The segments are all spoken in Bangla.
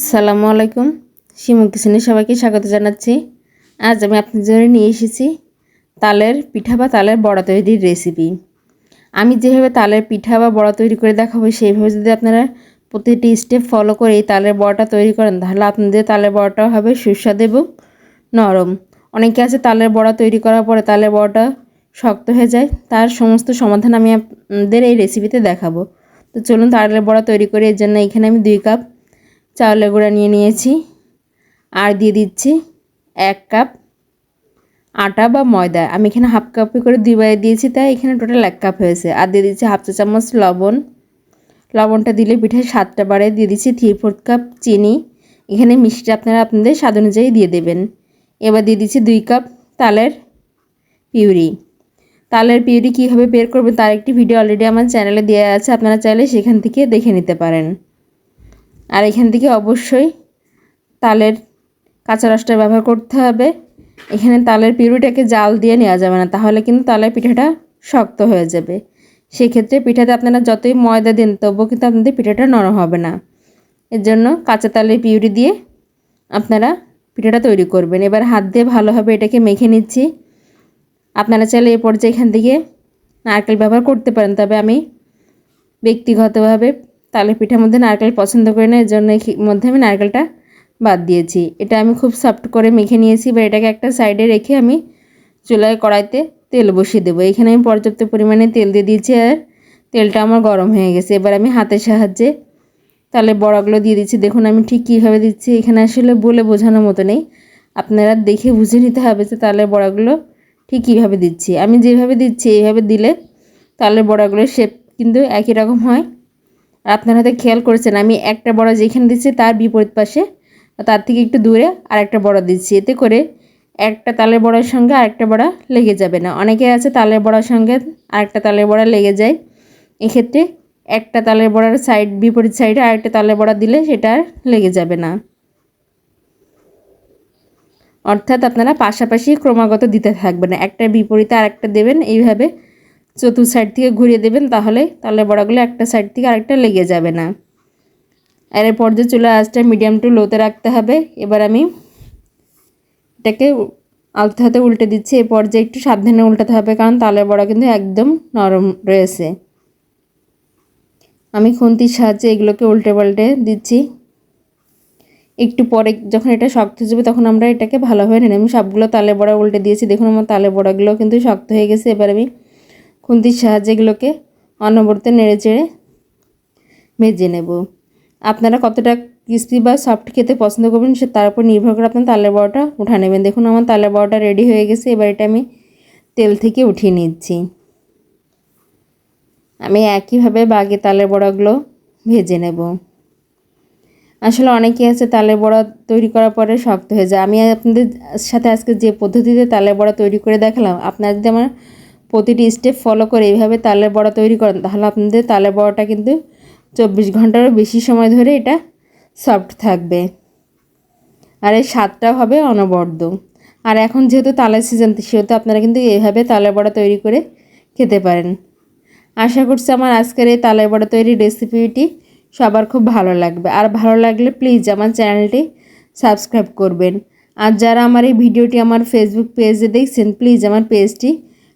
আসসালামু আলাইকুম। শিমু কিচেনে সবাইকে স্বাগত জানাচ্ছি। আজ আমি আপনাদের জন্য নিয়ে এসেছি তালের পিঠা বা তালের বড়া তৈরির রেসিপি। আমি যেভাবে তালের পিঠা বা বড়া তৈরি করে দেখাবো সেইভাবে যদি আপনারা প্রতিটি স্টেপ ফলো করে এই তালের বড়াটা তৈরি করেন তাহলে আপনাদের তালের বড়াটাও হবে সুস্বাদু এবং নরম। অনেকে আছে তালের বড়া তৈরি করার পরে তালের বড়াটা শক্ত হয়ে যায়, তার সমস্ত সমাধান আমি আপনাদের এই রেসিপিতে দেখাবো। তো চলুন তালের বড়া তৈরি করি। এর জন্য এখানে আমি 2 কাপ চাউলের গুঁড়া নিয়ে নিয়েছি আর দিয়ে দিচ্ছি 1 কাপ আটা বা ময়দা। আমি এখানে হাফ কাপে করে 2 বারে দিয়েছি, তাই এখানে টোটাল 1 কাপ হয়েছে। আর দিয়ে দিচ্ছি হাফ চা চামচ লবণ। লবণটা দিলে পিঠার স্বাদটা বাড়ে। দিয়ে দিচ্ছি 3/4 কাপ চিনি। এখানে মিষ্টি আপনারা আপনাদের স্বাদ অনুযায়ী দিয়ে দেবেন। এবার দিয়ে দিচ্ছি 2 কাপ তালের পিউরি। তালের পিউরি কীভাবে বের করবেন তার একটি ভিডিও অলরেডি আমার চ্যানেলে দেওয়া আছে, আপনারা চাইলে সেখান থেকে দেখে নিতে পারেন। আর এখান থেকে অবশ্যই তালের কাঁচা রসটা ব্যবহার করতে হবে। এখানে তালের পিউরিটাকে জাল দিয়ে নেওয়া যাবে না, তাহলে কিন্তু তালের পিঠাটা শক্ত হয়ে যাবে। সেক্ষেত্রে পিঠাতে আপনারা যতই ময়দা দেন তবুও কিন্তু আপনাদের পিঠাটা নরম হবে না। এর জন্য কাঁচা তালের পিউরি দিয়ে আপনারা পিঠাটা তৈরি করবেন। এবার হাত দিয়ে ভালোভাবে এটাকে মেখে নিচ্ছি। আপনারা চাইলে এই পর্যায়ে এখান থেকে নারকেল ব্যবহার করতে পারেন, তবে আমি ব্যক্তিগতভাবে তালের পিঠার মধ্যে নারকেল পছন্দ করি না, এর জন্য মধ্যে আমি নারকেলটা বাদ দিয়েছি। এটা আমি খুব সফট করে মেখে নিয়েছি। এবার এটাকে একটা সাইডে রেখে আমি চুলায় কড়াইতে তেল বসিয়ে দেবো। এখানে আমি পর্যাপ্ত পরিমাণে তেল দিয়ে দিয়েছি আর তেলটা আমার গরম হয়ে গেছে। এবার আমি হাতের সাহায্যে তালের বড়াগুলো দিয়ে দিচ্ছি। দেখুন আমি ঠিক কীভাবে দিচ্ছি, এখানে আসলে বলে বোঝানোর মতো নেই, আপনারা দেখে বুঝে নিতে হবে যে তালের বড়াগুলো ঠিক কীভাবে দিচ্ছি। আমি যেভাবে দিচ্ছি এইভাবে দিলে তালের বড়াগুলোর শেপ কিন্তু একই রকম হয়। আর আপনারা হয়তো খেয়াল করেছেন আমি একটা বড়া যেখানে দিচ্ছি তার বিপরীত পাশে তার থেকে একটু দূরে আরেকটা বড়া দিচ্ছি, এতে করে একটা তালের বড়ার সঙ্গে আরেকটা বড়া লেগে যাবে না। অনেকে আছে তালের বড়ার সঙ্গে আরেকটা তালের বড়া লেগে যায়, এক্ষেত্রে একটা তালের বড়ার সাইড বিপরীত সাইডে আরেকটা তালের বড়া দিলে সেটা আর লেগে যাবে না। অর্থাৎ আপনারা পাশাপাশি ক্রমাগত দিতে থাকবেন, একটার বিপরীতে আরেকটা দেবেন, এইভাবে চতুর্থ সাইড থেকে ঘুরিয়ে দেবেন, তাহলে তালের বড়াগুলো একটা সাইড থেকে আরেকটা লেগে যাবে না। আর এর পর্যায়ে চুলার আঁচটা মিডিয়াম টু লোতে রাখতে হবে। এবার আমি এটাকে আলতো হাতে উল্টে দিচ্ছি। এই পর্যায়ে একটু সাবধানে উল্টাতে হবে, কারণ তালের বড়া কিন্তু একদম নরম রয়েছে। আমি খুন্তির সাহায্যে এগুলোকে উল্টে পাল্টে দিচ্ছি। একটু পরে যখন এটা শক্ত হয়ে যাবে তখন আমরা এটাকে ভালোভাবে নেড়ে, আমি সবগুলো তালের বড়া উল্টে দিয়েছি। দেখুন আমার তালের বড়াগুলো কিন্তু শক্ত হয়ে গেছে। এবার আমি খুন্তির সাহায্যে এগুলোকে অনবরত নেড়ে চেড়ে ভেজে নেব। আপনারা কতটা ক্রিস্পি বা সফট খেতে পছন্দ করবেন সে তার উপর নির্ভর করে আপনার তালের বড়াটা উঠা নেবেন। দেখুন আমার তালের বড়াটা রেডি হয়ে গেছে। এবার এটা আমি তেল থেকে উঠিয়ে নিচ্ছি। আমি একইভাবে বাকি তালের বড়াগুলো ভেজে নেব। আসলে অনেকেই আছে তালের বড়া তৈরি করার পরে শক্ত হয়ে যায়। আমি আপনাদের সাথে আজকে যে পদ্ধতিতে তালের বড়া তৈরি করে দেখালাম, আপনারা যদি আমার প্রতিটি স্টেপ ফলো করে এইভাবে তালের বড়া তৈরি করেন তাহলে আপনাদের তালের বড়াটা কিন্তু 24 ঘন্টারও বেশি সময় ধরে এটা সফট থাকবে আর এর স্বাদটাও হবে অনবদ্য। আর এখন যেহেতু তালের সিজন, সেহেতু আপনারা কিন্তু এইভাবে তালের বড়া তৈরি করে খেতে পারেন। আশা করছি আমার আজকের এই তালের বড়া তৈরির রেসিপিটি সবার খুব ভালো লাগবে। আর ভালো লাগলে প্লিজ আমার চ্যানেলটি সাবস্ক্রাইব করবেন। আর যারা আমার এই ভিডিওটি আমার ফেসবুক পেজে দেখছেন প্লিজ আমার পেজটি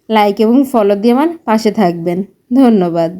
লাইক এবং ফলো দিয়ে আমার পাশে থাকবেন। ধন্যবাদ।